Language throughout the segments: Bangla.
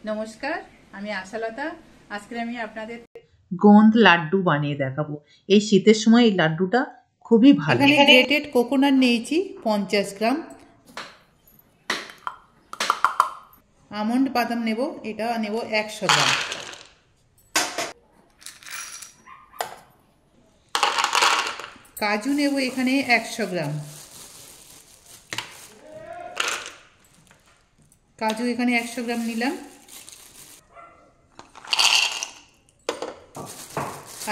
নমস্কার, আমি আশালতা। আজকে আমি আপনাদের গোঁদ লাড্ডু বানিয়ে দেখাবো। এই শীতের সময় এই লাড্ডুটা খুবই ভালো। এখানে গ্রেটেড কোকোনাট নিয়েছি 50 গ্রাম, আমন্ড বাদাম নেব, এটা নেব 100 গ্রাম, কাজু নেব এখানে 100 গ্রাম, কাজু এখানে 100 গ্রাম নিলাম।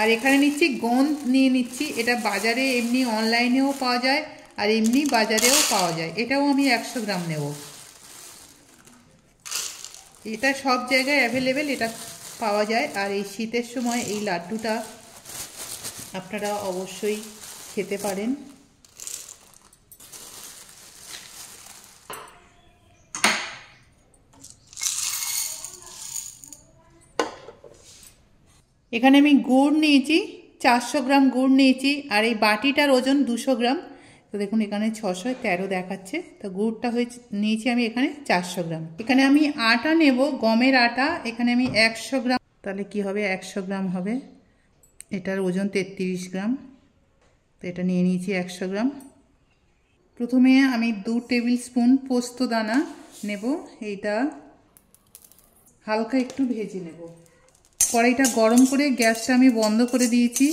আর এখানে নিচ্ছি গোঁদ নিয়ে নিচ্ছি, এটা বাজারে এমনি অনলাইনেও পাওয়া যায় আর এমনি বাজারেও পাওয়া যায়, এটাও আমি 100 গ্রাম নেব। এটা সব জায়গায় অ্যাভেলেবেল, এটা পাওয়া যায়। আর এই শীতের সময় এই লাড্ডুটা আপনারা অবশ্যই খেতে পারেন। এখানে আমি গুড় নিয়েছি 400 গ্রাম গুড় নিয়েছি, আর এই বাটিটার ওজন 200 গ্রাম। তো দেখুন এখানে 613 দেখাচ্ছে, তো গুড়টা হয়েছে নিয়েছি আমি এখানে 400 গ্রাম। এখানে আমি আটা নেব, গমের আটা, এখানে আমি 100 গ্রাম, তাহলে কি হবে 100 গ্রাম হবে, এটার ওজন 33 গ্রাম, তো এটা নিয়ে নিয়েছি 100 গ্রাম। প্রথমে আমি 2 টেবিল স্পুন পোস্ত দানা নেব, এইটা হালকা একটু ভেজে নেব। কড়াইটা গরম করে গ্যাসটা আমি বন্ধ করে দিয়েছি,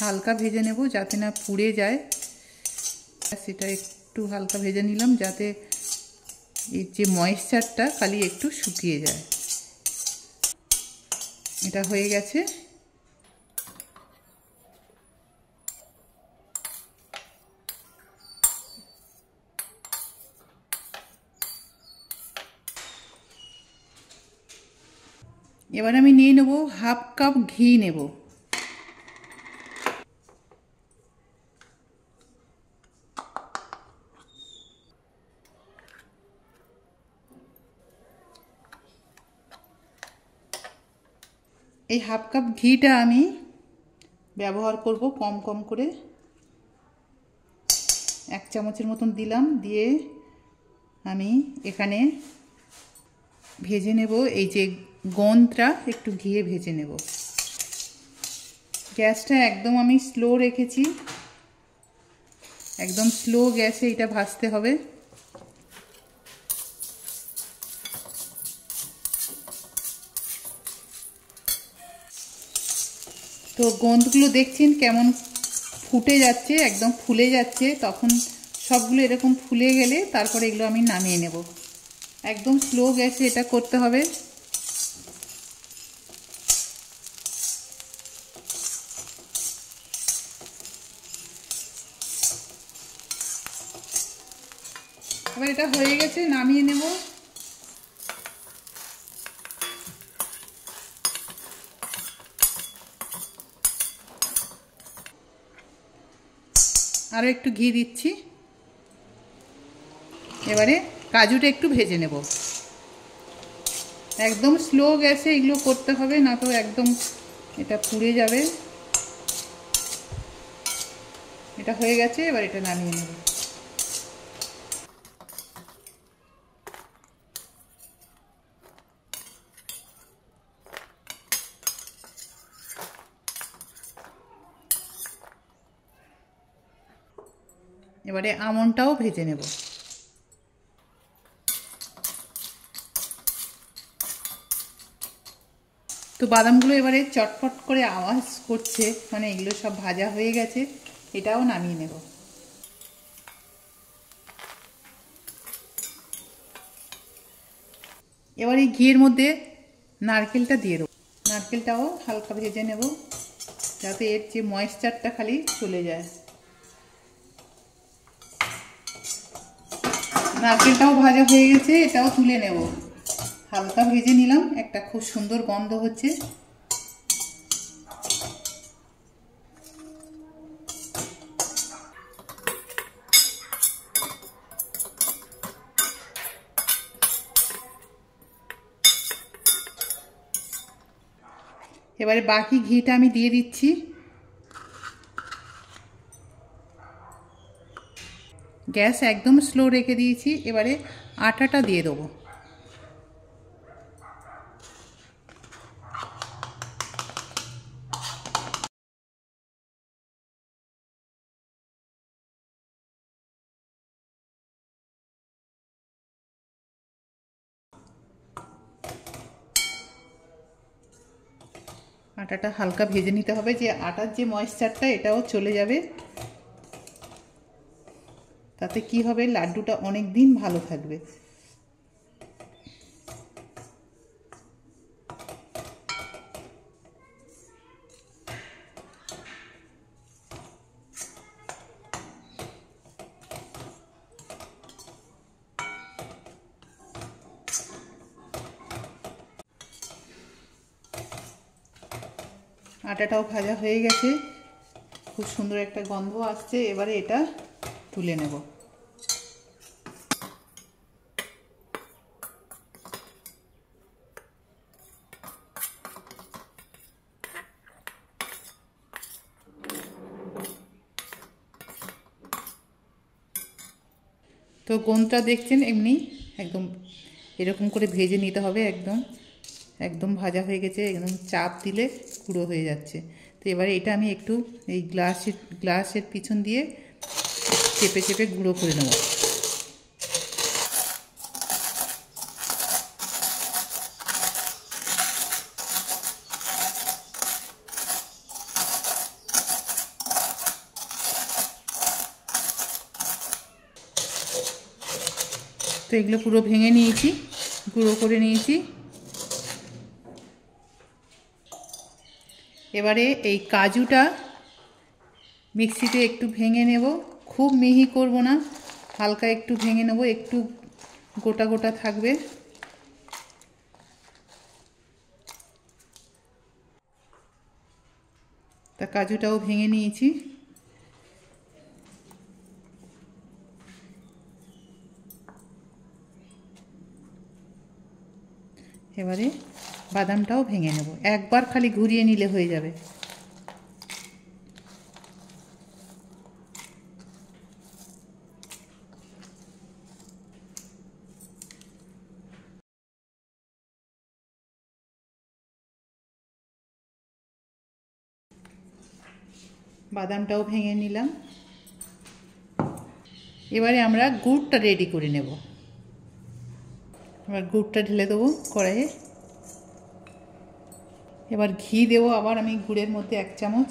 হালকা ভেজে নেব যাতে না পুড়ে যায়। সেটা একটু হালকা ভেজে নিলাম যাতে এর যে ময়েশ্চারটা খালি একটু শুকিয়ে যায়। এটা হয়ে গেছে। এবার আমি নিয়ে নেব হাফ কাপ ঘি নেব। এই হাফ কাপ ঘিটা আমি ব্যবহার করব কম কম করে, 1 চামচের মতন দিলাম, দিয়ে আমি এখানে ভেজে নেব। এই যে গোঁদটা একটু ঘিয়ে ভেজে নেব। গ্যাসটা একদম আমি স্লো রেখেছি, একদম স্লো গ্যাসে এটা ভাজতে হবে। তো গোঁদগুলো দেখছেন কেমন ফুটে যাচ্ছে, একদম ফুলে যাচ্ছে, তখন সবগুলো এরকম ফুলে গেলে তারপরে এগুলো আমি নামিয়ে নেব। একদম স্লো গ্যাসে এটা করতে হবে। এবার এটা হয়ে গেছে, নামিয়ে নেব। আরও একটু ঘি দিচ্ছি। এবারে কাজুটা একটু ভেজে নেব, একদম স্লো গ্যাসে এগুলো করতে হবে, না তো একদম এটা পুড়ে যাবে। এটা হয়ে গেছে, এবার এটা নামিয়ে নেব। এবারে আমন্ডটাও ভেজে নেব। তো বাদামগুলো এবারে চটপট করে আওয়াজ করছে, মানে এগুলো সব ভাজা হয়ে গেছে, এটাও নামিয়ে নেব। এবার এই ঘিয়ের মধ্যে নারকেলটা দিয়ে দেবো, নারকেলটাও হালকা ভেজে নেব যাতে এর যে ময়েশ্চারটা খালি চলে যায়। নারকেলটাও ভাজা হয়ে গেছে, এটাও তুলে নেব। হালকা ভেজে নিলাম, একটা খুব সুন্দর গন্ধ হচ্ছে। এবারে বাকি ঘিটা আমি দিয়ে দিচ্ছি। গ্যাস একদম স্লো রেখে দিয়েছি। এবারে আটাটা দিয়ে দেবো। আটাটা হালকা ভেজে নিতে হবে, যে আটার যে ময়েশ্চারটা এটাও চলে যাবে। তাতে কি হবে, লাড্ডুটা অনেক দিন ভালো থাকবে। আটাটাও ভাজা হয়ে গেছে, খুব সুন্দর একটা গন্ধ আসছে। এবারে এটা তুলে নেব। তো গোন্দটা দেখছেন এমনি একদম এরকম করে ভেজে নিতে হবে। একদম একদম ভাজা হয়ে গেছে, একদম চাপ দিলে গুঁড়ো হয়ে যাচ্ছে। তো এবারে এটা আমি একটু এই গ্লাসের পিছন দিয়ে চেপে চেপে গুঁড়ো করে নেব। তো এগুলো পুরো ভেঙে নিয়েছি, গুঁড়ো করে নিয়েছি। এবারে এই কাজুটা মিক্সিতে একটু ভেঙে নেব, খুব মিহি করব না, হালকা একটু ভেঙে নেব, একটু গোটা গোটা থাকবে। তা কাজুটাও ভেঙে নিয়েছি। এবারে বাদামটাও ভেঙে নেব, একবার খালি ঘুরিয়ে নিলে হয়ে যাবে। বাদামটাও ভেঙে নিলাম। এবারে আমরা গুড়টা রেডি করে নেব। এবার গুড়টা ঢেলে দেবো কড়াইয়ে। এবার ঘি দেবো আবার আমি গুড়ের মধ্যে 1 চামচ।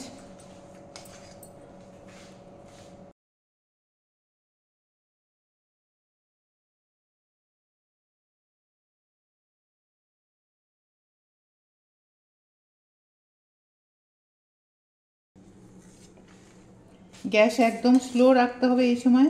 গ্যাস একদম স্লো রাখতে হবে এই সময়।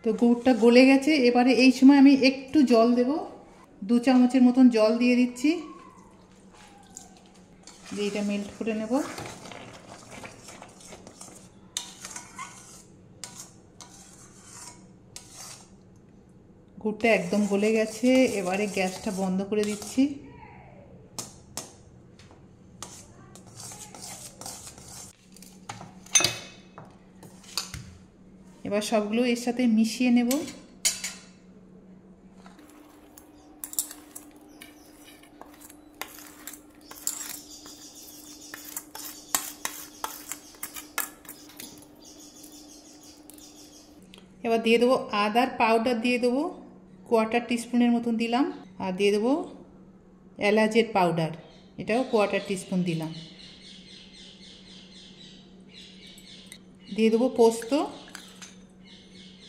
তো গুড়টা গলে গেছে, এবারে এই সময় আমি একটু জল দেব, 2 চামচের মতন জল দিয়ে দিচ্ছি, দিয়ে এটা মেল্ট করে নেব। গুড়টা একদম গলে গেছে, এবারে গ্যাসটা বন্ধ করে দিচ্ছি। এবার সবগুলো এর সাথে মিশিয়ে নেব। এবার দিয়ে দেবো আদার পাউডার, দিয়ে দেবো 1/4 টিস্পুনের মতন দিলাম। আর দিয়ে দেবো এলাচের পাউডার, এটাও 1/4 টিস্পুন দিলাম। দিয়ে দেবো পোস্ত,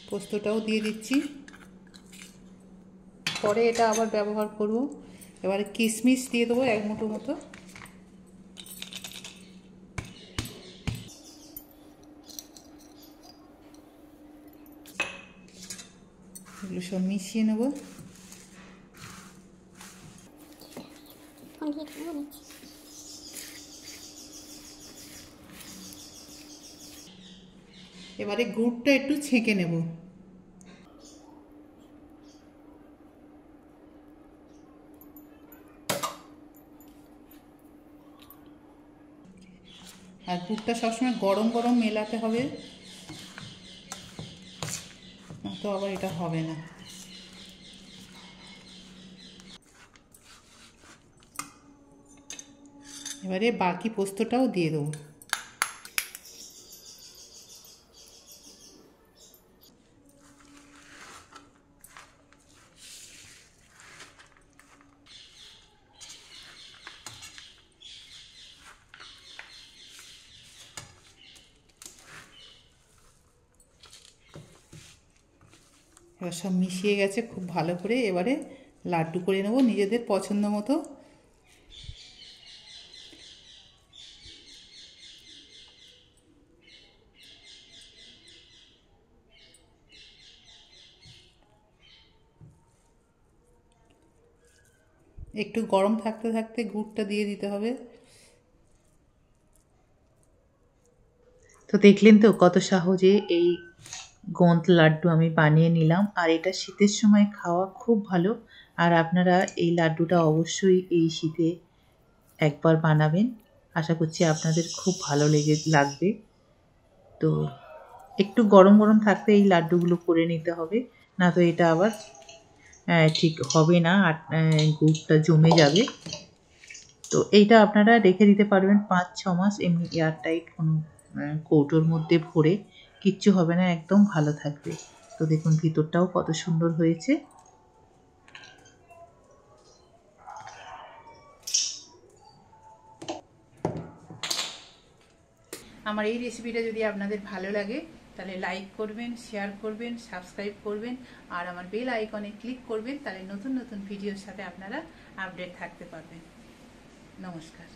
পোস্তটাও দিয়ে দিচ্ছি, পরে এটা আবার ব্যবহার করব। এবারে কিশমিশ দিয়ে দেবো 1 মুঠো মতো। এগুলো সব মিশিয়ে নেব। এবারে গুড়টা একটু ছেঁকে নেব। আর গুড়টা সবসময় গরম গরম মেলাতে হবে, না তো আবার এটা হবে না। এবারে বাকি পোস্তটাও দিয়ে দেবো। এবার সব মিশিয়ে গেছে খুব ভালো করে। এবারে লাড্ডু করে নেব নিজেদের পছন্দ মতো। একটু গরম থাকতে থাকতে গুড়টা দিয়ে দিতে হবে। তো দেখলেন তো কত সহজে এই গোঁদ লাড্ডু আমি বানিয়ে নিলাম। আর এটা শীতের সময় খাওয়া খুব ভালো। আর আপনারা এই লাড্ডুটা অবশ্যই এই শীতে একবার বানাবেন। আশা করছি আপনাদের খুব ভালো লাগবে। তো একটু গরম গরম থাকতে এই লাড্ডুগুলো করে নিতে হবে, না তো এটা আবার ঠিক হবে না, আর গুড়টা জমে যাবে। তো এইটা আপনারা রেখে দিতে পারবেন 5-6 মাস এমনি এয়ারটাইট কোনো কৌটোর মধ্যে ভরে, কিচ্ছু হবে না, একদম ভালো থাকবে। তো দেখুন ভিতরটাও কত সুন্দর হয়েছে। আমার এই রেসিপিটা যদি আপনাদের ভালো লাগে তাহলে লাইক করবেন, শেয়ার করবেন, সাবস্ক্রাইব করবেন আর আমার বেল আইকনে ক্লিক করবেন। তাহলে নতুন নতুন ভিডিওর সাথে আপনারা আপডেট থাকতে পারবেন। নমস্কার।